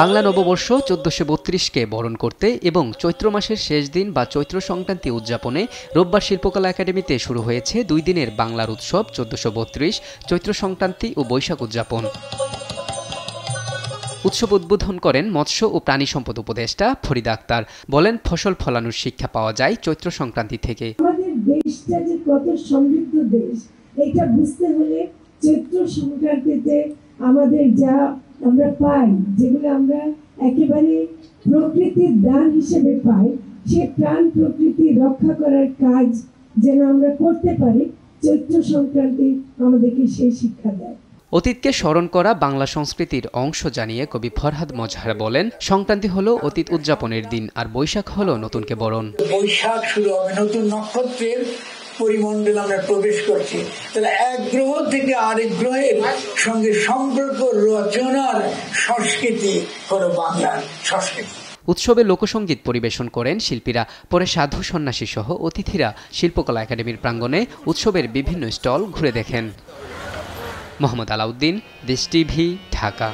বাংলা নববর্ষ ১৪৩২-কে বরণ করতে এবং চৈত্র মাসের শেষ দিন বা চৈত্র সংক্রান্তি উদযাপনে রোববার শিল্পকলা একাডেমিতে শুরু হয়েছে ২ দিনের বাংলার উৎসব ১৪৩২, চৈত্র সংক্রান্তি ও বৈশাখ উদযাপন। উৎসব উদ্বোধন করেন মৎস্য ও প্রাণী সম্পদ উপদেষ্টা ফরিদা আক্তার। বলেন, ফসল ফলানোর শিক্ষা পাওয়া যায় চৈত্র সংক্রান্তি থেকে। আমাদের দেশটা যে কত সমৃদ্ধ দেশ এটা বুঝতে হলে চৈত্র সংক্রান্তিতে আমাদের যা আমরা পাই, যেগুলো আমরা একেবারে প্রকৃতির দান হিসেবে পাই, সে প্রাণ প্রকৃতি রক্ষা করার কাজ যেন আমরা করতে পারি, চৈত্র সংক্রান্তি আমাদেরকে সেই শিক্ষা দেয়। অতীতকে স্মরণ করা বাংলা সংস্কৃতির অংশ জানিয়ে কবি ফরহাদ মজহার বলেন, সংক্রান্তি হলো অতীত উদযাপনের দিন, আর বৈশাখ হলো নতুনকে বরণ। বৈশাখ শুরু হবে, নতুন নক্ষত্রের পরিমণ্ডল আমরা প্রবেশ করছি। তাহলে এক গ্রহ থেকে আরেক গ্রহের সঙ্গে সম্পর্ক রচনার সংস্কৃতি হলো বাংলার সংস্কৃতি। উৎসবে লোকসঙ্গীত পরিবেশন করেন শিল্পীরা। পরে সাধু সন্ন্যাসী সহ অতিথিরা শিল্পকলা একাডেমির প্রাঙ্গণে উৎসবের বিভিন্ন স্টল ঘুরে দেখেন। মোহাম্মদ আলাউদ্দিন, দেশ টিভি, ঢাকা।